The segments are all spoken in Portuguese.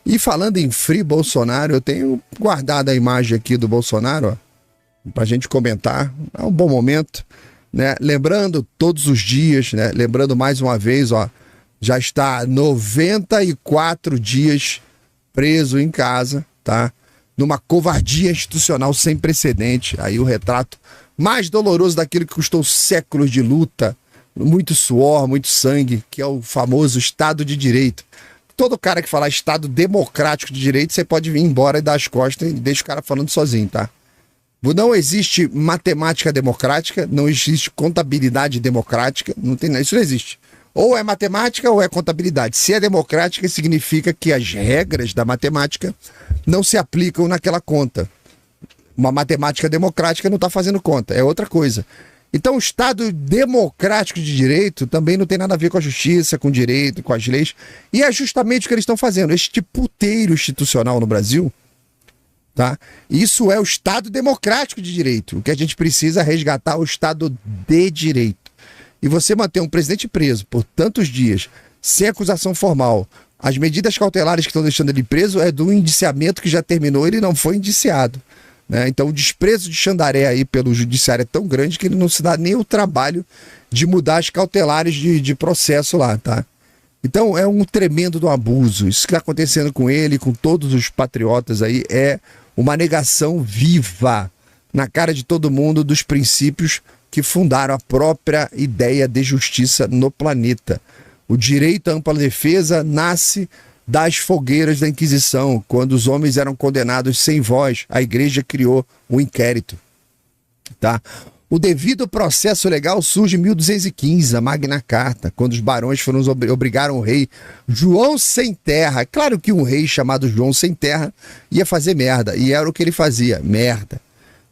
E falando em Free Bolsonaro, eu tenho guardado a imagem aqui do Bolsonaro, ó, pra gente comentar. É um bom momento, né? Lembrando todos os dias, né? Lembrando mais uma vez, ó, já está 94 dias preso em casa, tá? Numa covardia institucional sem precedente. Aí o retrato mais doloroso daquilo que custou séculos de luta, muito suor, muito sangue, que é o famoso Estado de Direito. Todo cara que falar Estado democrático de direito, você pode vir embora e dar as costas e deixa o cara falando sozinho, tá? Não existe matemática democrática, não existe contabilidade democrática, não tem, isso não existe. Ou é matemática ou é contabilidade. Se é democrática, significa que as regras da matemática não se aplicam naquela conta. Uma matemática democrática não está fazendo conta, é outra coisa. Então o Estado democrático de direito também não tem nada a ver com a justiça, com o direito, com as leis. E é justamente o que eles estão fazendo. Este puteiro institucional no Brasil, tá? Isso é o Estado democrático de direito. O que a gente precisa é resgatar o Estado de direito. E você manter um presidente preso por tantos dias, sem acusação formal, as medidas cautelares que estão deixando ele preso é do indiciamento que já terminou, ele não foi indiciado. Né? Então o desprezo de Xandaré aí pelo judiciário é tão grande que ele não se dá nem o trabalho de mudar as cautelares de processo lá, tá? Então é um tremendo do abuso. Isso que está acontecendo com ele, com todos os patriotas aí, é uma negação viva na cara de todo mundo dos princípios que fundaram a própria ideia de justiça no planeta. O direito à ampla defesa nasce das fogueiras da Inquisição, quando os homens eram condenados sem voz, a igreja criou um inquérito, tá? O devido processo legal surge em 1215, a Magna Carta, quando os barões obrigaram o rei João Sem Terra. Claro que um rei chamado João Sem Terra ia fazer merda, e era o que ele fazia, merda.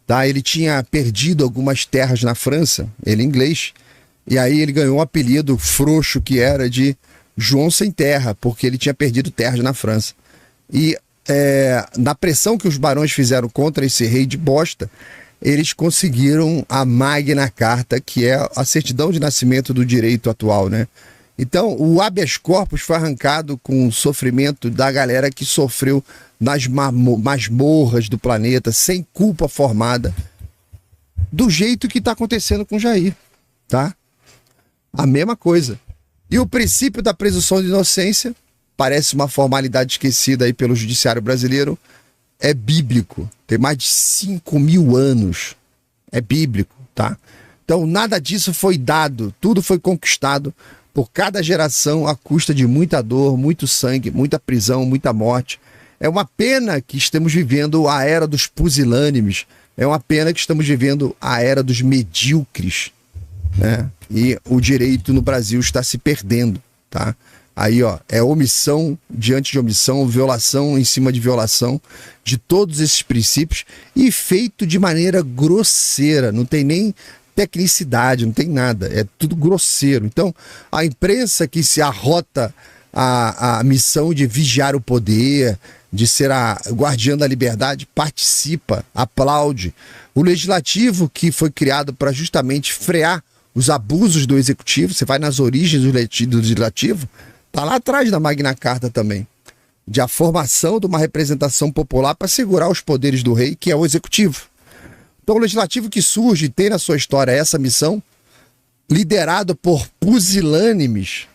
Tá? Ele tinha perdido algumas terras na França, ele inglês, e aí ele ganhou um apelido frouxo que era de João Sem Terra, porque ele tinha perdido terras na França. E na pressão que os barões fizeram contra esse rei de bosta, eles conseguiram a Magna Carta, que é a certidão de nascimento do direito atual, né? Então, o habeas corpus foi arrancado com o sofrimento da galera que sofreu nas masmorras do planeta, sem culpa formada, do jeito que está acontecendo com Jair, tá? A mesma coisa. E o princípio da presunção de inocência, parece uma formalidade esquecida aí pelo judiciário brasileiro, é bíblico. Tem mais de 5.000 anos. É bíblico, tá? Então, nada disso foi dado, tudo foi conquistado por cada geração à custa de muita dor, muito sangue, muita prisão, muita morte. É uma pena que estamos vivendo a era dos pusilânimes, é uma pena que estamos vivendo a era dos medíocres, né? E o direito no Brasil está se perdendo, tá? Aí, ó, é omissão diante de omissão, violação em cima de violação de todos esses princípios e feito de maneira grosseira, não tem nem tecnicidade, não tem nada, é tudo grosseiro. Então, a imprensa que se arrota a missão de vigiar o poder, de ser a guardiã da liberdade, participa, aplaude. O legislativo, que foi criado para justamente frear os abusos do executivo, você vai nas origens do legislativo, tá lá atrás da Magna Carta também, de a formação de uma representação popular para segurar os poderes do rei, que é o executivo. Então o legislativo que surge e tem na sua história essa missão, liderado por pusilânimes,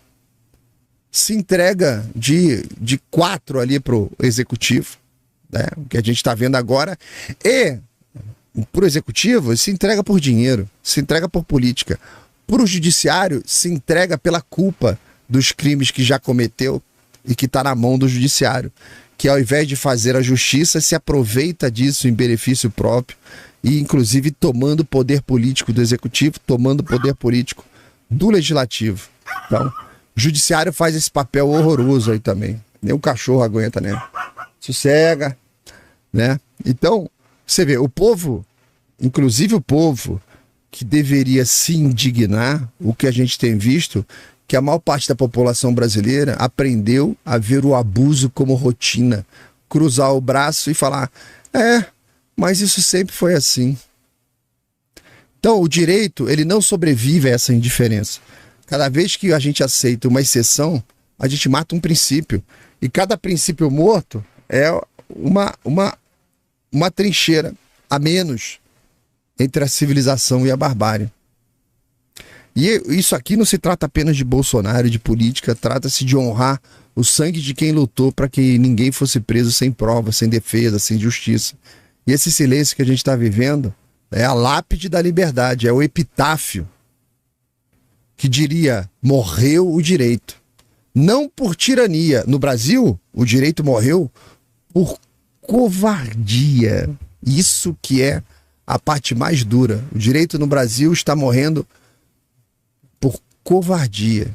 se entrega de 4 ali pro executivo, né? O que a gente está vendo agora, e pro executivo se entrega por dinheiro, se entrega por política. Pro judiciário se entrega pela culpa dos crimes que já cometeu e que está na mão do judiciário, que ao invés de fazer a justiça, se aproveita disso em benefício próprio e inclusive tomando o poder político do executivo, tomando o poder político do legislativo. Então, o judiciário faz esse papel horroroso aí também. Nem o cachorro aguenta, né? Sossega, né? Então, você vê, o povo, inclusive o povo que deveria se indignar, o que a gente tem visto, que a maior parte da população brasileira aprendeu a ver o abuso como rotina, cruzar o braço e falar, mas isso sempre foi assim. Então o direito, ele não sobrevive a essa indiferença. Cada vez que a gente aceita uma exceção, a gente mata um princípio. E cada princípio morto é uma trincheira a menos entre a civilização e a barbárie. E isso aqui não se trata apenas de Bolsonaro, de política, trata-se de honrar o sangue de quem lutou para que ninguém fosse preso sem prova, sem defesa, sem justiça. E esse silêncio que a gente está vivendo é a lápide da liberdade, é o epitáfio que diria: morreu o direito. Não por tirania. No Brasil, o direito morreu por covardia. Isso que é a parte mais dura. O direito no Brasil está morrendo por covardia.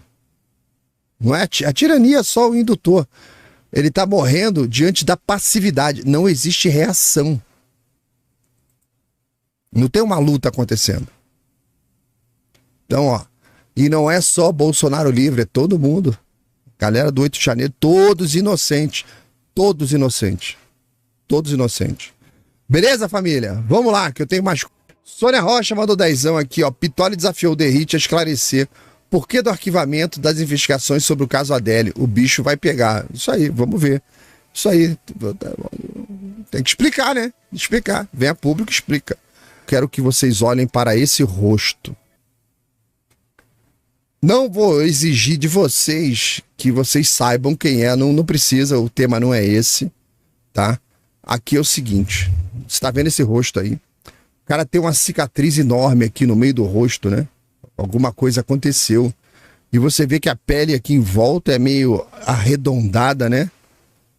Não é a tirania é só o indutor. Ele está morrendo diante da passividade. Não existe reação. Não tem uma luta acontecendo. Então, ó, e não é só Bolsonaro livre, é todo mundo. Galera do 8 de janeiro, todos inocentes. Todos inocentes. Todos inocentes. Beleza, família? Vamos lá, que eu tenho mais. Sônia Rocha mandou 10 aqui, ó. Pitoli desafiou o Derrite a esclarecer por que do arquivamento das investigações sobre o caso Adélio. O bicho vai pegar. Isso aí, vamos ver. Isso aí. Tem que explicar, né? Explicar. Vem a público e explica. Quero que vocês olhem para esse rosto. Não vou exigir de vocês que vocês saibam quem é. Não precisa, o tema não é esse, tá? Aqui é o seguinte. Você tá vendo esse rosto aí? O cara tem uma cicatriz enorme aqui no meio do rosto, né? Alguma coisa aconteceu. E você vê que a pele aqui em volta é meio arredondada, né?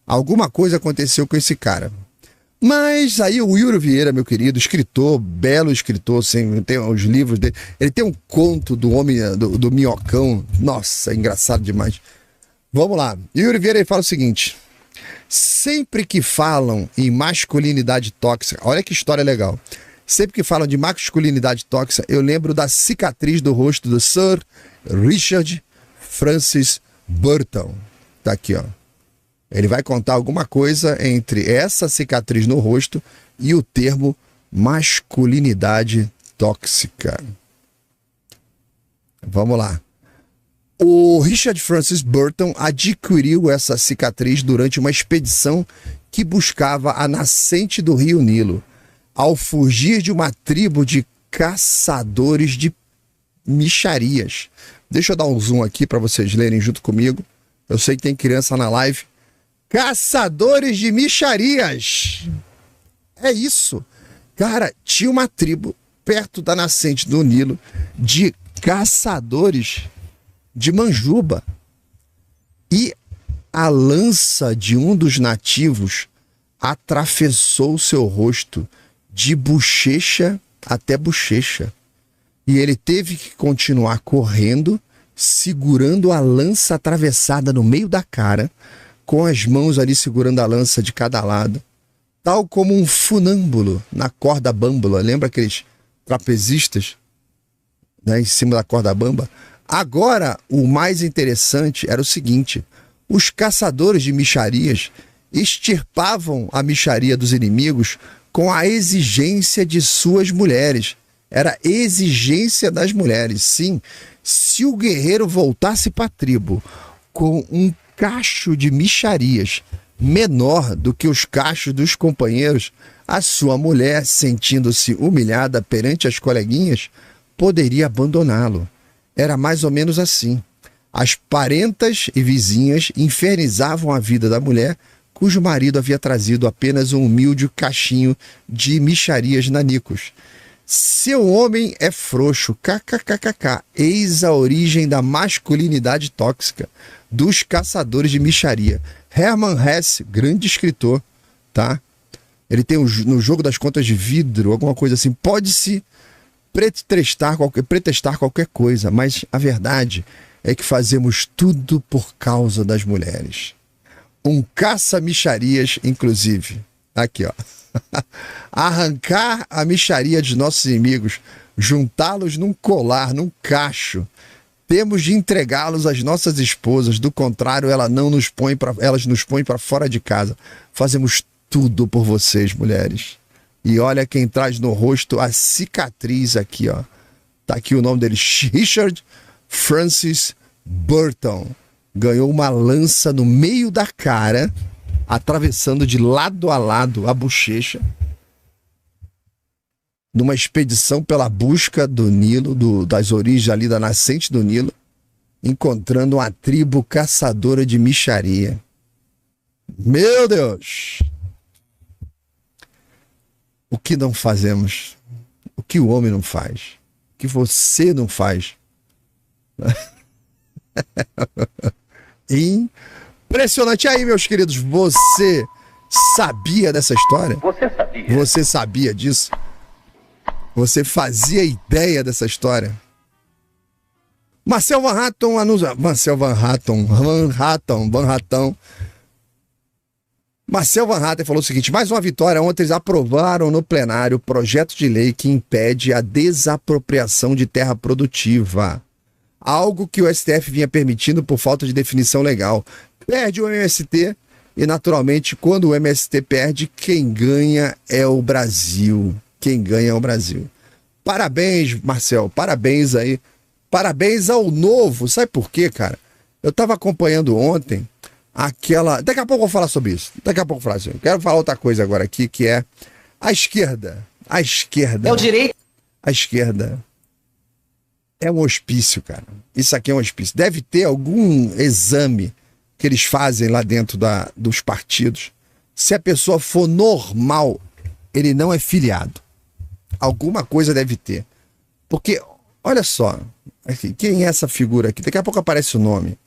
Alguma coisa aconteceu com esse cara. Mas aí o Yuri Vieira, meu querido, escritor, belo escritor, assim, tem os livros dele. Ele tem um conto do homem, do minhocão. Nossa, é engraçado demais. Vamos lá. Yuri Vieira, ele fala o seguinte. Sempre que falam em masculinidade tóxica, olha que história legal. Sempre que falam de masculinidade tóxica, eu lembro da cicatriz do rosto do Sir Richard Francis Burton. Tá aqui, ó. Ele vai contar alguma coisa entre essa cicatriz no rosto e o termo masculinidade tóxica. Vamos lá. O Richard Francis Burton adquiriu essa cicatriz durante uma expedição que buscava a nascente do rio Nilo, ao fugir de uma tribo de caçadores de mixarias. Deixa eu dar um zoom aqui para vocês lerem junto comigo. Eu sei que tem criança na live. Caçadores de mixarias. É isso. Cara, tinha uma tribo perto da nascente do Nilo de caçadores de manjuba. E a lança de um dos nativos atravessou seu rosto de bochecha até bochecha. E ele teve que continuar correndo, segurando a lança atravessada no meio da cara, com as mãos ali segurando a lança de cada lado, tal como um funâmbulo na corda bâmbula. Lembra aqueles trapezistas, né, em cima da corda bamba? Agora, o mais interessante era o seguinte: os caçadores de mixarias extirpavam a mixaria dos inimigos com a exigência de suas mulheres. Era exigência das mulheres. Sim, se o guerreiro voltasse para a tribo com um cacho de mixarias menor do que os cachos dos companheiros, a sua mulher, sentindo-se humilhada perante as coleguinhas, poderia abandoná-lo. Era mais ou menos assim. As parentas e vizinhas infernizavam a vida da mulher, cujo marido havia trazido apenas um humilde cachinho de mixarias nanicos. Seu homem é frouxo, kkkk, eis a origem da masculinidade tóxica dos caçadores de mixaria. Hermann Hesse, grande escritor, tá? Ele tem no Jogo das Contas de Vidro, alguma coisa assim. Pode-se pretextar qualquer coisa, mas a verdade é que fazemos tudo por causa das mulheres. Um caça-mixarias, inclusive. Aqui, ó. Arrancar a mixaria de nossos inimigos, juntá-los num colar, num cacho. Temos de entregá-los às nossas esposas, do contrário, elas nos põem para fora de casa. Fazemos tudo por vocês, mulheres. E olha quem traz no rosto a cicatriz aqui, ó. Tá aqui o nome dele, Richard Francis Burton. ganhou uma lança no meio da cara, atravessando de lado a lado a bochecha, numa expedição pela busca do Nilo, das origens ali da nascente do Nilo, encontrando uma tribo caçadora de mixaria. Meu Deus! O que não fazemos? O que o homem não faz? O que você não faz? Impressionante. E aí, meus queridos, você sabia dessa história? Você sabia? Você sabia disso? Você fazia ideia dessa história? Marcel Van Hatten anuncia... Marcel Van Hatten falou o seguinte: mais uma vitória. Ontem eles aprovaram no plenário o projeto de lei que impede a desapropriação de terra produtiva. Algo que o STF vinha permitindo por falta de definição legal. Perde o MST e, naturalmente, quando o MST perde, quem ganha é o Brasil. Quem ganha é o Brasil. Parabéns, Marcel. Parabéns aí. Parabéns ao novo. Sabe por quê, cara? Eu tava acompanhando ontem aquela... Daqui a pouco eu vou falar sobre isso. Quero falar outra coisa agora aqui, que é a esquerda. A esquerda. É o direito. A esquerda é um hospício, cara. Isso aqui é um hospício. Deve ter algum exame que eles fazem lá dentro dos partidos. Se a pessoa for normal, ele não é filiado. Alguma coisa deve ter. Porque, olha só, aqui, quem é essa figura aqui? Daqui a pouco aparece o nome.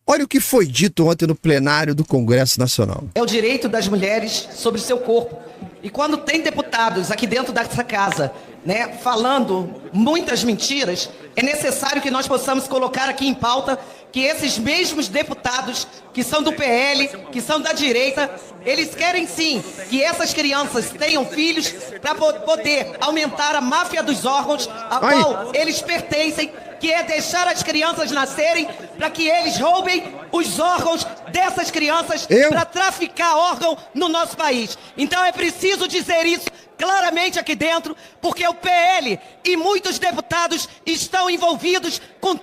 Olha o que foi dito ontem no plenário do Congresso Nacional. É o direito das mulheres sobre o seu corpo. E quando tem deputados aqui dentro dessa casa, né, falando muitas mentiras, é necessário que nós possamos colocar aqui em pauta que esses mesmos deputados que são do PL, que são da direita, eles querem sim que essas crianças tenham filhos para poder aumentar a máfia dos órgãos a qual eles pertencem, que é deixar as crianças nascerem para que eles roubem os órgãos dessas crianças para traficar órgão no nosso país. Então é preciso dizer isso claramente aqui dentro, porque o PL e muitos deputados estão envolvidos com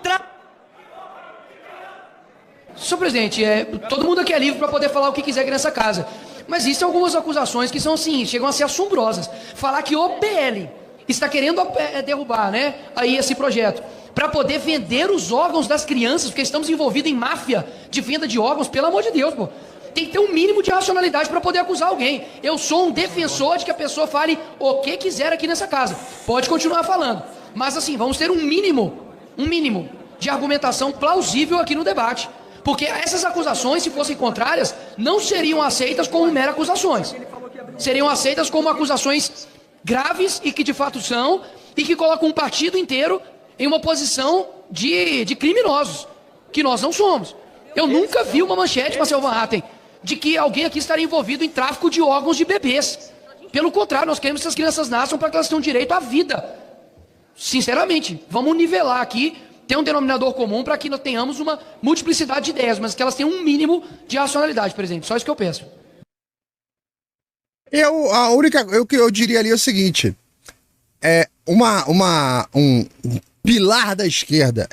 Senhor presidente, todo mundo aqui é livre para poder falar o que quiser aqui nessa casa. Mas existem algumas acusações que são assim, chegam a ser assombrosas. Falar que o PL está querendo derrubar, né, aí esse projeto, para poder vender os órgãos das crianças, porque estamos envolvidos em máfia de venda de órgãos, pelo amor de Deus, pô. Tem que ter um mínimo de racionalidade para poder acusar alguém. Eu sou um defensor de que a pessoa fale o que quiser aqui nessa casa. Pode continuar falando. Mas assim, vamos ter um mínimo de argumentação plausível aqui no debate. Porque essas acusações, se fossem contrárias, não seriam aceitas como meras acusações. Seriam aceitas como acusações graves e que de fato são, e que colocam um partido inteiro em uma posição de criminosos, que nós não somos. Eu nunca vi uma manchete, Marcel Van Hatten, de que alguém aqui estaria envolvido em tráfico de órgãos de bebês. Pelo contrário, nós queremos que essas crianças nasçam para que elas tenham direito à vida. Sinceramente, vamos nivelar aqui, ter um denominador comum para que nós tenhamos uma multiplicidade de ideias, mas que elas tenham um mínimo de racionalidade, presidente. Só isso que eu peço. O que eu diria ali é o seguinte: um pilar da esquerda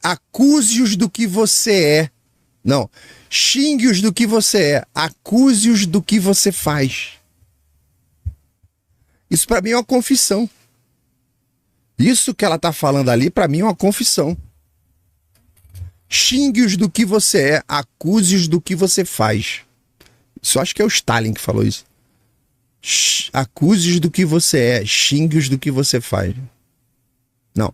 acuse-os do que você é. Não, xingue-os do que você é. Acuse-os do que você faz. Isso para mim é uma confissão. Isso que ela tá falando ali, para mim é uma confissão. Xingue-os do que você é. Acuse-os do que você faz. Isso eu acho que é o Stalin que falou isso. Acuse-os do que você é. Xingue-os do que você faz. Não,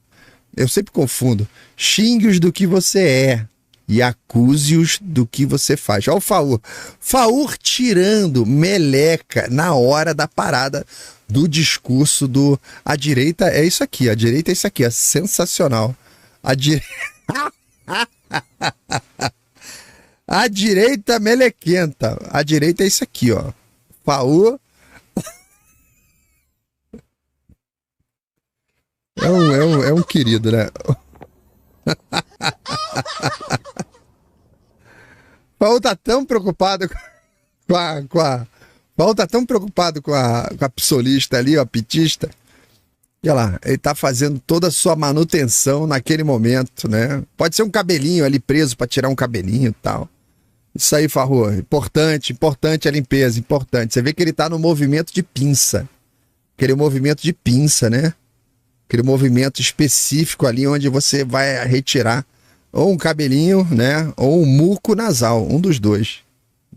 eu sempre confundo. Xingue-os do que você é e acuse-os do que você faz. Olha o Faur. Faur tirando meleca na hora da parada do discurso do... A direita é isso aqui. A direita é isso aqui. É sensacional. A direita melequenta. A direita é isso aqui, ó. Faur... É um querido, né? Paulo tá tão preocupado Paulo tá tão preocupado com a psolista ali, ó, a petista, Olha lá, ele tá fazendo toda a sua manutenção naquele momento, né? Pode ser um cabelinho ali preso para tirar um cabelinho e tal. Isso aí, Farrô, importante a limpeza, importante. Você vê que ele tá no movimento de pinça. Aquele movimento de pinça, né? Aquele movimento específico ali onde você vai retirar ou um cabelinho, né? Ou um muco nasal, um dos dois.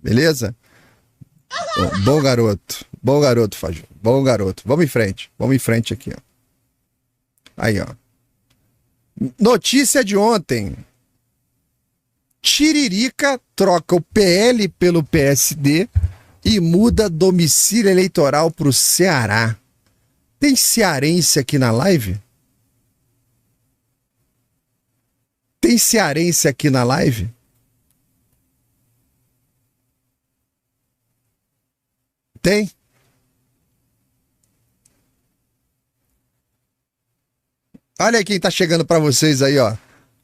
Beleza? Bom garoto, Faju. Bom garoto. Vamos em frente aqui, ó. Aí, ó. Notícia de ontem. Tiririca troca o PL pelo PSD e muda domicílio eleitoral para o Ceará. Tem cearense aqui na live? Tem cearense aqui na live? Tem? Olha quem tá chegando para vocês aí, ó.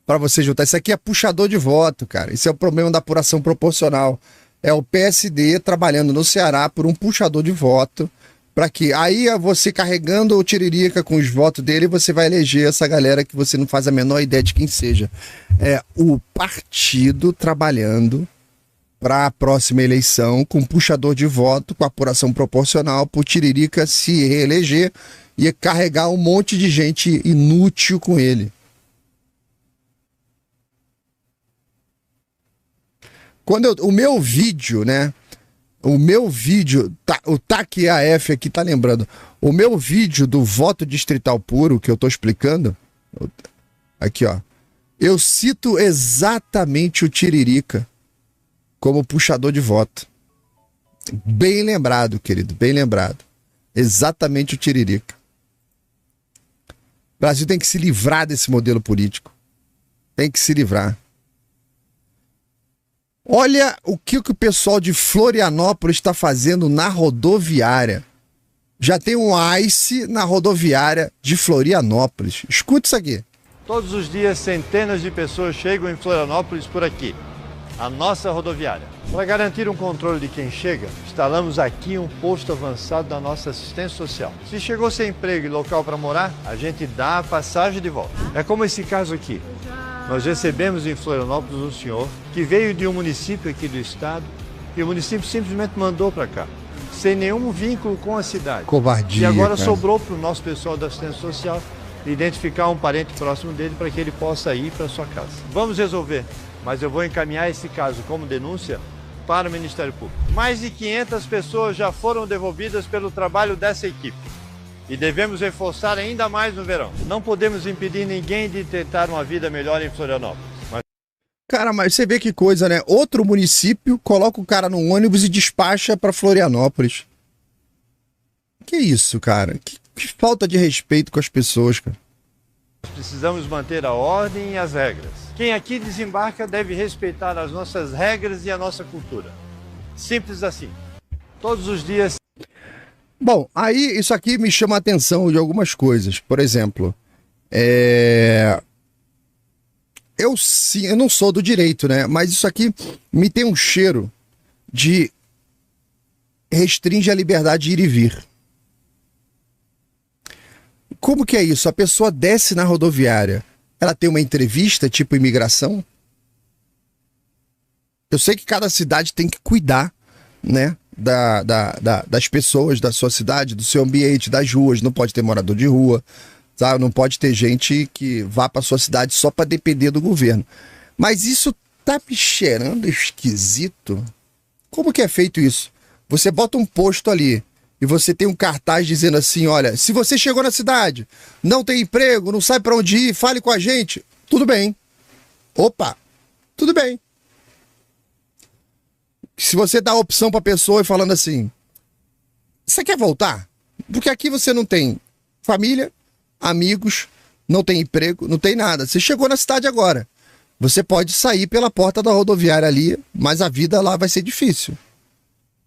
Para você juntar. Isso aqui é puxador de voto, cara. Isso é o problema da apuração proporcional. É o PSD trabalhando no Ceará por um puxador de voto. Para que aí você carregando o Tiririca com os votos dele, você vai eleger essa galera que você não faz a menor ideia de quem seja. É o partido trabalhando para a próxima eleição com puxador de voto, com apuração proporcional, para o Tiririca se reeleger e carregar um monte de gente inútil com ele. O meu vídeo, né? O meu vídeo, o TAC AF aqui tá lembrando. O meu vídeo do voto distrital puro, que eu tô explicando, aqui ó, eu cito exatamente o Tiririca como puxador de voto. Bem lembrado, querido, bem lembrado. Exatamente o Tiririca. O Brasil tem que se livrar desse modelo político. Tem que se livrar. Olha o que o pessoal de Florianópolis está fazendo na rodoviária. Já tem um ICE na rodoviária de Florianópolis. Escuta isso aqui. Todos os dias, centenas de pessoas chegam em Florianópolis por aqui, a nossa rodoviária. Para garantir um controle de quem chega, instalamos aqui um posto avançado da nossa assistência social. Se chegou sem emprego e local para morar, a gente dá a passagem de volta. É como esse caso aqui. Nós recebemos em Florianópolis um senhor que veio de um município aqui do estado e o município simplesmente mandou para cá, sem nenhum vínculo com a cidade. Covardia. E agora cara. Sobrou para o nosso pessoal da assistência social identificar um parente próximo dele para que ele possa ir para sua casa. Vamos resolver, mas eu vou encaminhar esse caso como denúncia para o Ministério Público. Mais de 500 pessoas já foram devolvidas pelo trabalho dessa equipe. E devemos reforçar ainda mais no verão. Não podemos impedir ninguém de tentar uma vida melhor em Florianópolis. Cara, mas você vê que coisa, né? Outro município coloca o cara num ônibus e despacha pra Florianópolis. Que isso, cara? Que falta de respeito com as pessoas, cara. Precisamos manter a ordem e as regras. Quem aqui desembarca deve respeitar as nossas regras e a nossa cultura. Simples assim. Todos os dias... Bom, aí isso aqui me chama a atenção de algumas coisas. Por exemplo, eu não sou do direito, né? Mas isso aqui me tem um cheiro de restringe a liberdade de ir e vir. Como que é isso? A pessoa desce na rodoviária, ela tem uma entrevista tipo imigração? Eu sei que cada cidade tem que cuidar, né? Das pessoas da sua cidade, do seu ambiente, das ruas. Não pode ter morador de rua, tá? Não pode ter gente que vá para sua cidade só para depender do governo. Mas isso tá me cheirando esquisito. Como que é feito isso? Você bota um posto ali e você tem um cartaz dizendo assim, olha, se você chegou na cidade, não tem emprego, não sabe para onde ir, fale com a gente. Tudo bem. Opa, tudo bem. Se você dá a opção para a pessoa e falando assim, você quer voltar? Porque aqui você não tem família, amigos, não tem emprego, não tem nada. Você chegou na cidade agora. Você pode sair pela porta da rodoviária ali, mas a vida lá vai ser difícil.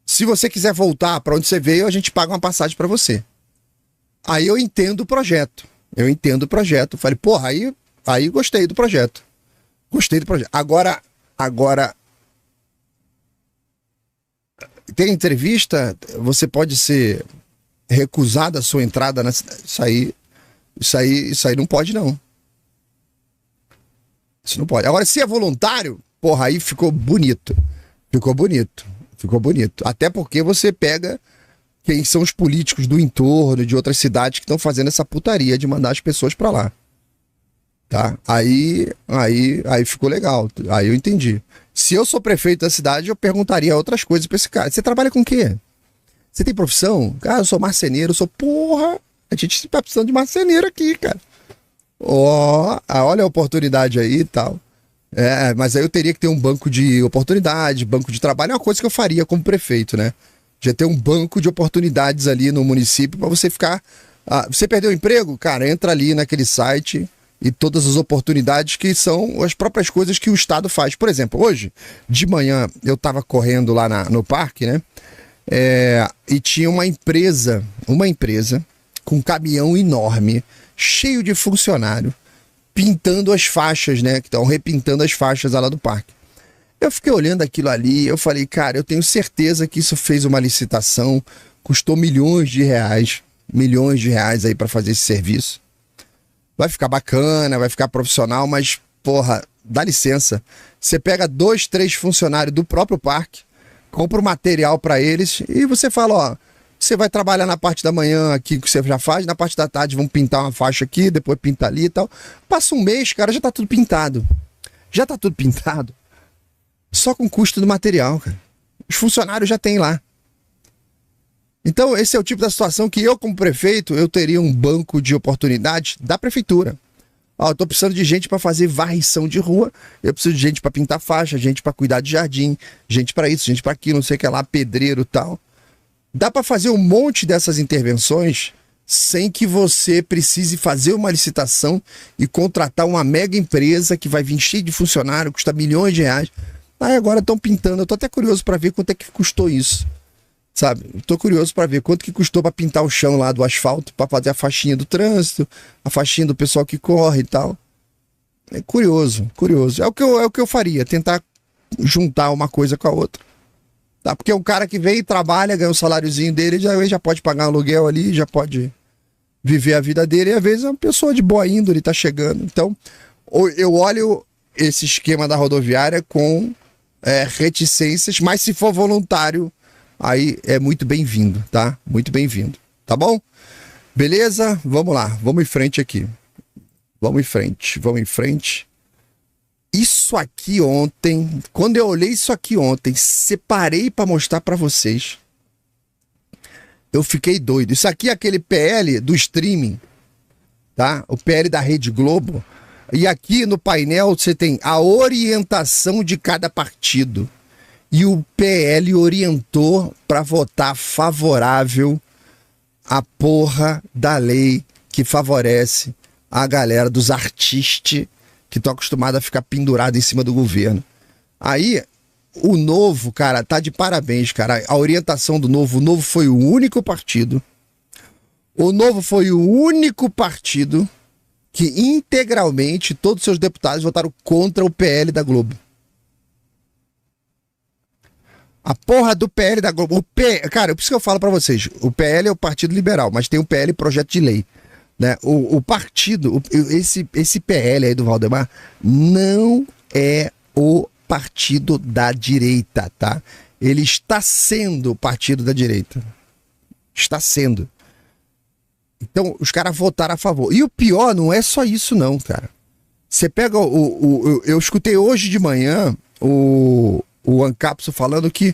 Se você quiser voltar para onde você veio, a gente paga uma passagem para você. Aí eu entendo o projeto. Falei, porra, aí gostei do projeto. Agora, tem entrevista, você pode ser recusado a sua entrada na cidade. Isso aí Isso aí não pode, não. Isso não pode. Agora, se é voluntário, porra, aí ficou bonito. Ficou bonito. Até porque você pega quem são os políticos do entorno, de outras cidades que estão fazendo essa putaria de mandar as pessoas pra lá. Tá? Aí ficou legal. Aí eu entendi. Se eu sou prefeito da cidade, eu perguntaria outras coisas pra esse cara. Você trabalha com o quê? Você tem profissão? Cara, eu sou marceneiro, porra, a gente tá precisando de marceneiro aqui, cara. Olha a oportunidade aí e tal. Mas aí eu teria que ter um banco de oportunidade, banco de trabalho, é uma coisa que eu faria como prefeito, né? Já ter um banco de oportunidades ali no município para você ficar... você perdeu o emprego? Cara, entra ali naquele site e todas as oportunidades que são as próprias coisas que o Estado faz. Por exemplo, hoje, de manhã, eu tava correndo lá no parque, né? E tinha uma empresa com um caminhão enorme, cheio de funcionário, pintando as faixas, né? Que estão repintando as faixas lá do parque. Eu fiquei olhando aquilo ali, eu falei, cara, eu tenho certeza que isso fez uma licitação, custou milhões de reais aí para fazer esse serviço. Vai ficar bacana, vai ficar profissional, mas, porra, dá licença. Você pega 2, 3 funcionários do próprio parque, compra o material para eles e você fala, ó, você vai trabalhar na parte da manhã aqui que você já faz, na parte da tarde vamos pintar uma faixa aqui, depois pinta ali e tal. Passa um mês, cara, já tá tudo pintado. Só com o custo do material, cara. Os funcionários já tem lá. Então, esse é o tipo da situação que eu, como prefeito, eu teria um banco de oportunidades da prefeitura. Eu tô precisando de gente para fazer varrição de rua, eu preciso de gente para pintar faixa, gente para cuidar de jardim, gente para isso, gente para aquilo, não sei o que lá, pedreiro e tal. Dá para fazer um monte dessas intervenções sem que você precise fazer uma licitação e contratar uma mega empresa que vai vir cheio de funcionário, custa milhões de reais. Aí agora estão pintando, eu tô até curioso para ver quanto é que custou isso, sabe? Eu tô curioso para ver quanto que custou para pintar o chão lá do asfalto, para fazer a faixinha do trânsito, a faixinha do pessoal que corre e tal. É curioso. É o que eu faria, tentar juntar uma coisa com a outra. Tá? Porque o cara que vem e trabalha, ganha um saláriozinho dele, já pode pagar um aluguel ali, já pode viver a vida dele, e às vezes é uma pessoa de boa índole, tá chegando. Então, eu olho esse esquema da rodoviária com reticências, mas se for voluntário, aí é muito bem-vindo, tá? Muito bem-vindo, tá bom? Beleza? Vamos lá, vamos em frente aqui. Vamos em frente. Isso aqui ontem, quando eu olhei isso aqui ontem, separei para mostrar para vocês. Eu fiquei doido. Isso aqui é aquele PL do streaming, tá? O PL da Rede Globo. E aqui no painel você tem a orientação de cada partido. E o PL orientou para votar favorável à porra da lei que favorece a galera dos artistas que estão acostumados a ficar pendurado em cima do governo. Aí, o Novo, cara, tá de parabéns, cara. A orientação do Novo, o Novo foi o único partido. O Novo foi o único partido que integralmente todos os seus deputados votaram contra o PL da Globo. A porra do PL da Globo. Cara, por isso que eu falo pra vocês. O PL é o Partido Liberal, mas tem o PL Projeto de Lei. Né? O partido, esse PL aí do Valdemar, não é o partido da direita, tá? Ele está sendo o partido da direita. Está sendo. Então, os caras votaram a favor. E o pior não é só isso não, cara. Você pega eu escutei hoje de manhã o Ancapso falando que,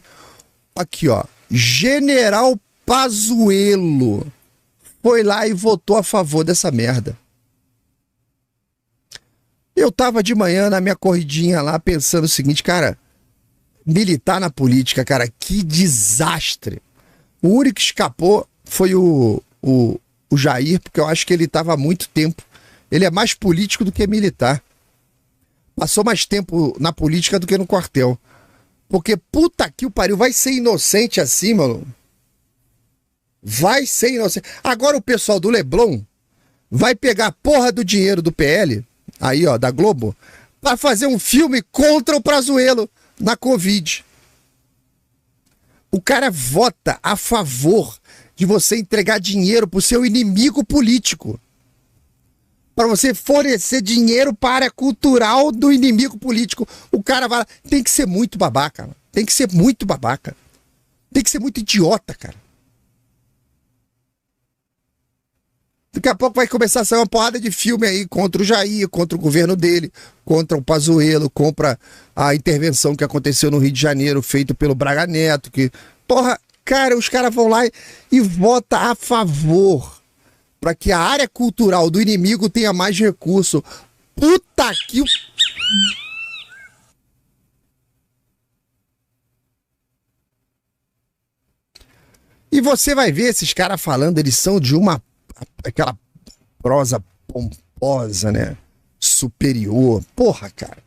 aqui ó, General Pazuello foi lá e votou a favor dessa merda. Eu tava de manhã na minha corridinha lá pensando o seguinte, cara, militar na política, cara, que desastre. O único que escapou foi o Jair, porque eu acho que ele tava há muito tempo. Ele é mais político do que militar. Passou mais tempo na política do que no quartel. Porque puta que o pariu, vai ser inocente assim, mano. Vai ser inocente. Agora o pessoal do Leblon vai pegar a porra do dinheiro do PL, aí ó, da Globo, pra fazer um filme contra o Pazuello na Covid. O cara vota a favor de você entregar dinheiro pro seu inimigo político. para você fornecer dinheiro para a área cultural do inimigo político. O cara vai... Tem que ser muito babaca, mano. Tem que ser muito babaca. Tem que ser muito idiota, cara. Daqui a pouco vai começar a sair uma porrada de filme aí contra o Jair, contra o governo dele, contra o Pazuello, contra a intervenção que aconteceu no Rio de Janeiro, feito pelo Braga Neto, que... Porra, cara, os caras vão lá e votam a favor para que a área cultural do inimigo tenha mais recurso. Puta que... E você vai ver esses caras falando, eles são de aquela prosa pomposa, né? Superior. Porra, cara.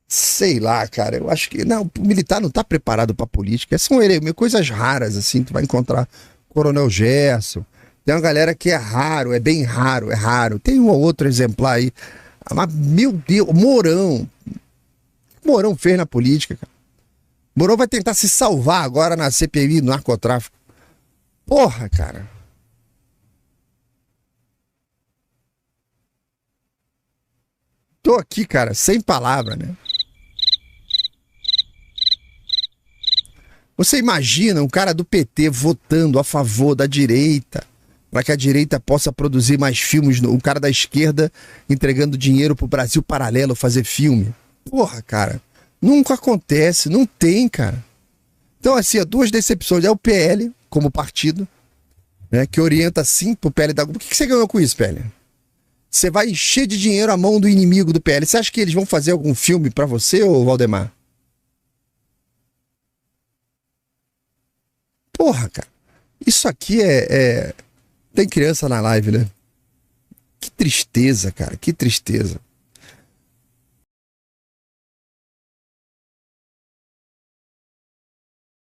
Sei lá, cara. Eu acho que... Não, o militar não tá preparado pra política. São coisas raras, assim. Tu vai encontrar Coronel Gerson. Tem uma galera que é raro, é bem raro, é raro. Tem um ou outro exemplar aí. Mas, meu Deus, Mourão. O Mourão fez na política, cara. Mourão vai tentar se salvar agora na CPI do narcotráfico. Porra, cara. Tô aqui, cara, sem palavra, né? Você imagina um cara do PT votando a favor da direita, para que a direita possa produzir mais filmes, um cara da esquerda entregando dinheiro pro Brasil Paralelo fazer filme? Porra, cara, nunca acontece, não tem, cara. Então, assim, duas decepções. É o PL, como partido, né, que orienta, sim, pro PL da... O que você ganhou com isso, PL? Você vai encher de dinheiro a mão do inimigo do PL. Você acha que eles vão fazer algum filme pra você, ô Valdemar? Porra, cara. Isso aqui Tem criança na live, né? Que tristeza, cara. Que tristeza.